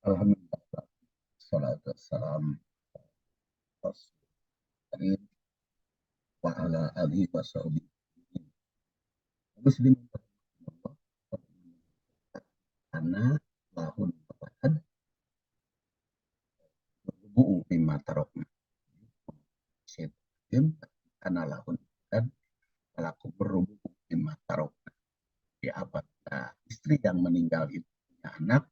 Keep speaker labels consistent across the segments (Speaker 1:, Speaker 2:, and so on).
Speaker 1: Alhamdulillah, salatu wassalam Rasulullah wa ala alihi wa sahbihi. Muslim karena lahun kepada berbu'u mimma tarokna. Syaitan karena lahun dan pelaku berbu'u mimma tarokna. Di apabila istri yang meninggal itu punya anak,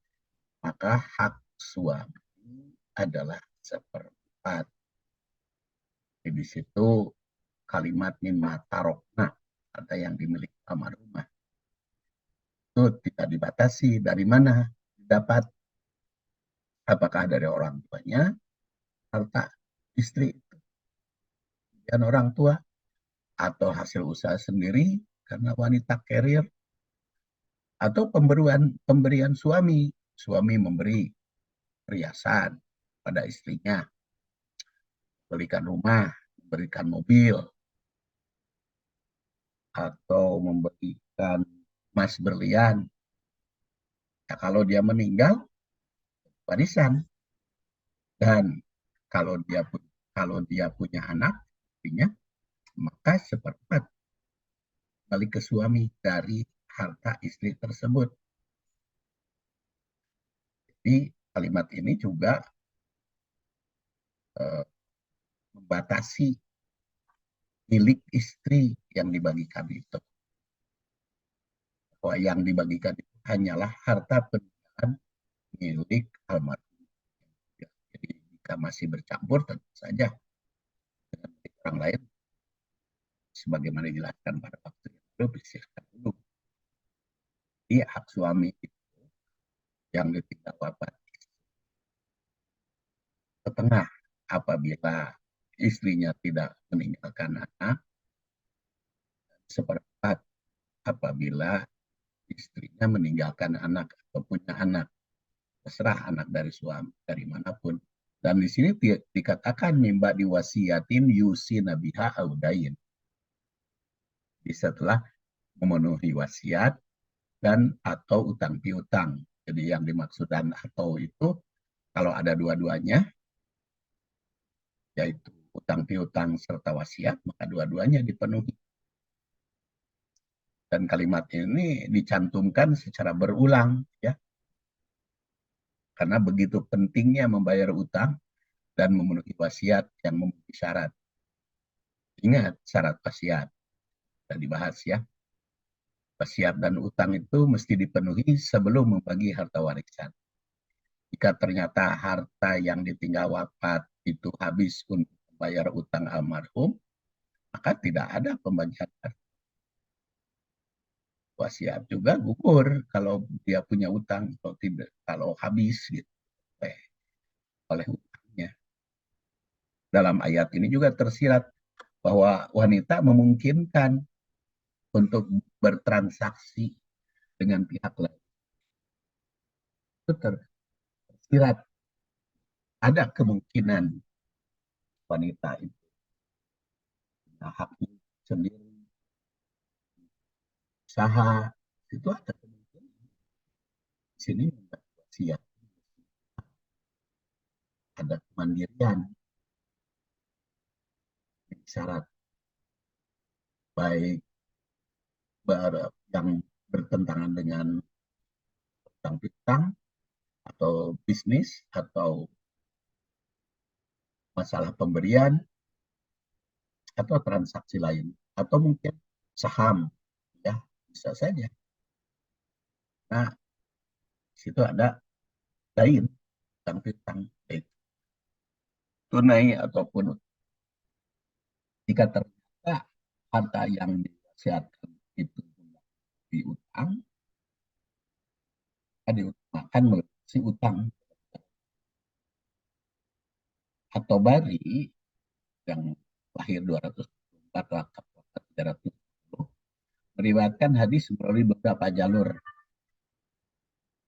Speaker 1: maka hak suami adalah seperempat. Di situ kalimat mimma tarokna, ada yang dimiliki almarhumah, itu tidak dibatasi dari mana dapat, apakah dari orang tuanya, harta istri dan orang tua, atau hasil usaha sendiri karena wanita carrier, atau pemberian suami memberi perhiasan pada istrinya, berikan rumah, memberikan mobil, atau memberikan emas berlian. Ya, kalau dia meninggal, warisan. Dan kalau dia punya anak, artinya maka seperempat balik ke suami dari harta istri tersebut. Jadi kalimat ini juga membatasi milik istri yang dibagikan itu. Bahwa yang dibagikan itu hanyalah harta peninggalan milik almarhum. Jadi jika masih bercampur, tentu saja dengan milik orang lain, sebagaimana dijelaskan pada waktu itu, bersihkan dulu. Jadi hak suami itu yang ditinggal wafat setengah apabila istrinya tidak meninggalkan anak, seperempat apabila istrinya meninggalkan anak atau punya anak, terserah anak dari suami dari manapun. Dan di sini dikatakan mimba diwasiatin yusi nabiha audain. Jadi setelah memenuhi wasiat dan atau utang piutang. Jadi yang dimaksud dan atau itu kalau ada dua-duanya, yaitu utang piutang serta wasiat, maka dua-duanya dipenuhi. Dan kalimat ini dicantumkan secara berulang, ya, karena begitu pentingnya membayar utang dan memenuhi wasiat yang memenuhi syarat. Ingat syarat wasiat, sudah dibahas ya. Wasiat dan utang itu mesti dipenuhi sebelum membagi harta warisan. Jika ternyata harta yang ditinggal wafat itu habis untuk membayar utang almarhum, maka tidak ada pembagian harta. Wasiat juga gugur kalau dia punya utang, atau tidak, kalau habis gitu oleh utangnya. Dalam ayat ini juga tersirat bahwa wanita memungkinkan untuk bertransaksi dengan pihak lain. Itu tersirat, ada kemungkinan wanita itu punya haknya sendiri, usaha, itu ada kemungkinan. Di sini wasiat, ada kemandirian, syarat baik yang bertentangan dengan utang piutang atau bisnis atau masalah pemberian atau transaksi lain atau mungkin saham, ya, bisa saja. Nah, situ ada lain utang piutang baik tunai ataupun jika ternyata harta yang diwasiatkan itu diutang, diutamakan melunasi utang. Atau Bari yang lahir 204 wakaf 310 meriwayatkan hadis melalui beberapa jalur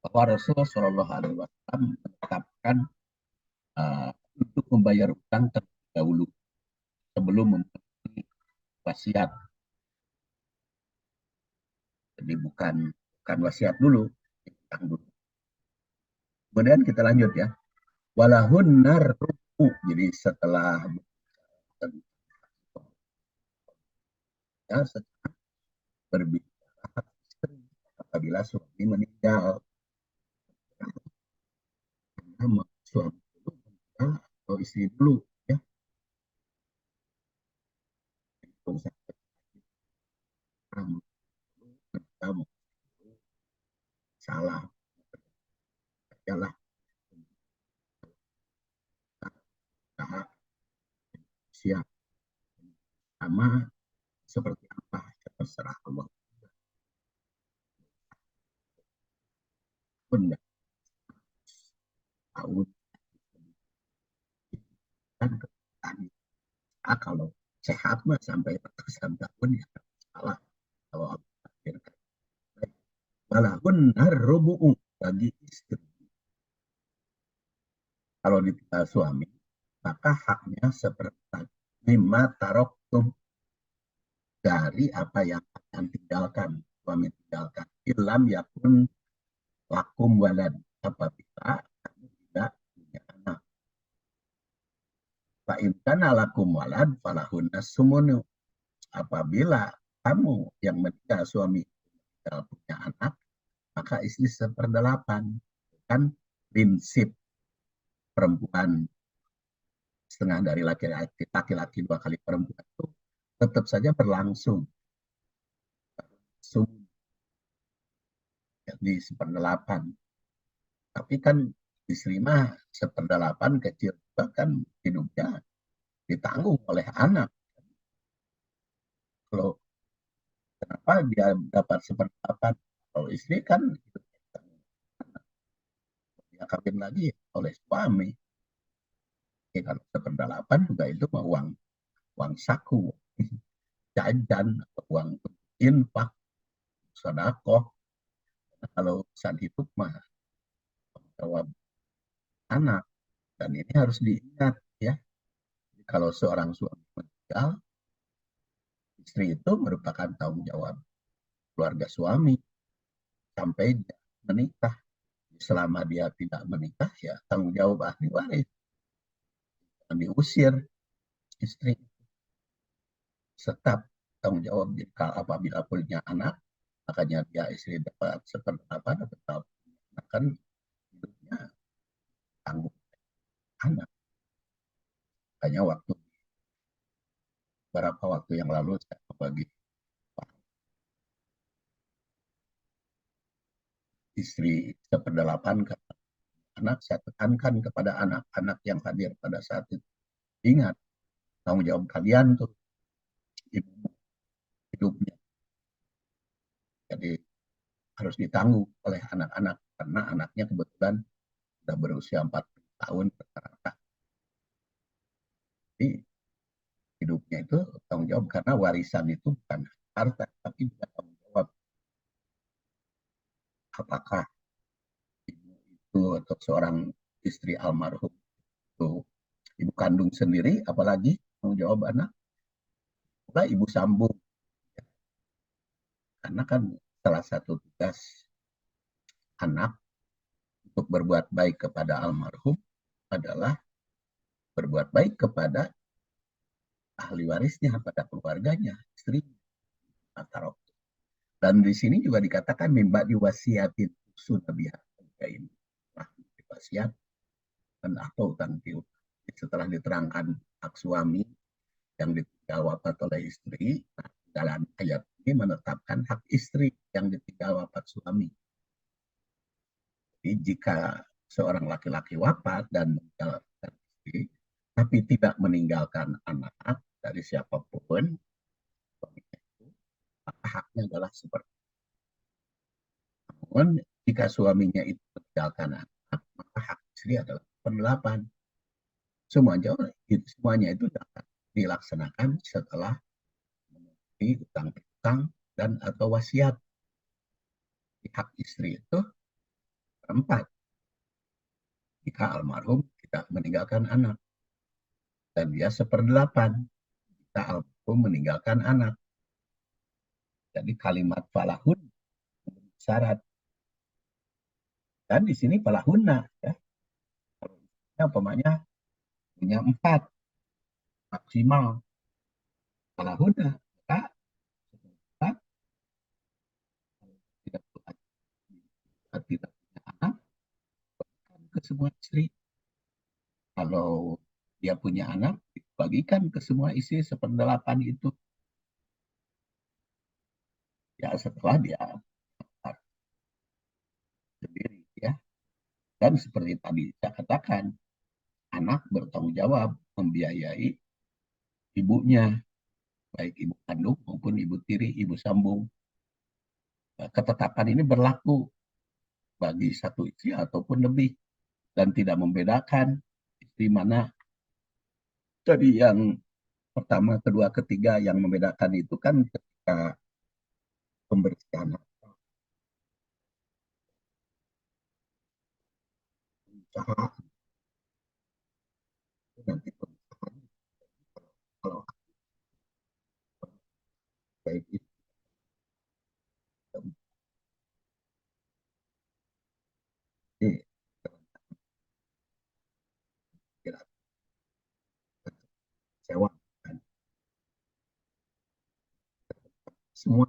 Speaker 1: bahwa Rasulullah Shallallahu Alaihi Wasallam menetapkan untuk membayar utang terlebih dahulu sebelum mempenuhi wasiat. Jadi bukan wasiat dulu, utang dulu. Kemudian kita lanjut ya. Walahun narrubu. Jadi setelah ya, berbicara apabila suami meninggal, suami dulu meninggal atau istri dulu ya. Itu kamu salah adalah siap sama seperti apa terserah Allah pun nggak tahu kan kalau sehat mah sampai ratusan tahun ya salah kalau Allah takdirkan. Walaupun harrubu bagi istri kalau ditinggal suami maka haknya seperti lima taroktum dari apa yang akan tinggalkan suami tinggalkan ilam yakun lakum walad apabila kamu tidak punya anak. Fa'inkan lakum walad falahunna sumunu. Apabila kamu yang menikah suami tidak punya anak, maka istri seperdelapan. Kan prinsip perempuan setengah dari laki-laki, laki-laki dua kali perempuan itu tetap saja berlangsung. Jadi seperdelapan. Tapi kan istri mah seperdelapan kecil bahkan hidupnya ditanggung oleh anak. Kalau kenapa dia dapat seperdelapan? Kalau istri kan dia kawin lagi oleh suami. Ya, kalau seperdelapan juga itu mah uang uang saku, jajan, uang infak, sedekah. Kalau urusan hidup mah jawab anak dan ini harus diingat ya. Kalau seorang suami meninggal, istri itu merupakan tanggung jawab keluarga suami sampai dia menikah. Selama dia tidak menikah ya tanggung jawab ahli waris yang diusir istri tetap tanggung jawab jika apabila punya anak makanya dia istri dapat seperempat atau akan hidupnya tanggung anak. Hanya beberapa waktu yang lalu saya bagi istri seperdelapan ke anak, saya tekankan kepada anak-anak yang hadir pada saat itu. Ingat, tanggung jawab kalian tuh ibu hidupnya. Jadi harus ditanggung oleh anak-anak karena anaknya kebetulan sudah berusia 40 tahun rata-rata. Jadi hidupnya itu tanggung jawab karena warisan itu bukan harta tapi juga tanggung jawab apakah ibu itu atau seorang istri almarhum itu ibu kandung sendiri apalagi tanggung jawab anak juga ibu sambung karena kan salah satu tugas anak untuk berbuat baik kepada almarhum adalah berbuat baik kepada ahli warisnya pada keluarganya istri atau dan di sini juga dikatakan mimba diwasiatin sunabiha ini wasiat dan atau tangkiu setelah diterangkan hak suami yang ditinggal wafat oleh istri nah, dalam ayat ini menetapkan hak istri yang ditinggal wafat suami. Jadi jika seorang laki-laki wafat dan meninggalkan istri tapi tidak meninggalkan anak dari siapapun maka haknya adalah seperti namun jika suaminya itu meninggalkan anak maka hak istri adalah pendelapan. Semuanya itu dapat dilaksanakan setelah memenuhi utang piutang dan atau wasiat. Hak istri itu empat. Jika almarhum tidak meninggalkan anak. Dan dia seperdelapan. Jika almarhum meninggalkan anak. Jadi kalimat falahun syarat. Dan di sini pelahuna, ya. Kalau istrinya umpamanya punya 4 maksimal pelahuna, maka kita tidak tidak punya anak ke semua istri. Kalau dia punya anak, bagikan ke semua istri seperdelapan itu. Ya setelah dia sendiri, ya. Dan seperti tadi saya katakan, anak bertanggung jawab membiayai ibunya, baik ibu kandung maupun ibu tiri, ibu sambung. Ketetapan ini berlaku bagi satu istri ataupun lebih, dan tidak membedakan istri mana. Jadi yang pertama, kedua, ketiga, yang membedakan itu kan ketika pemberian usaha, nanti perusahaan, kalau baik itu sewa, kan semua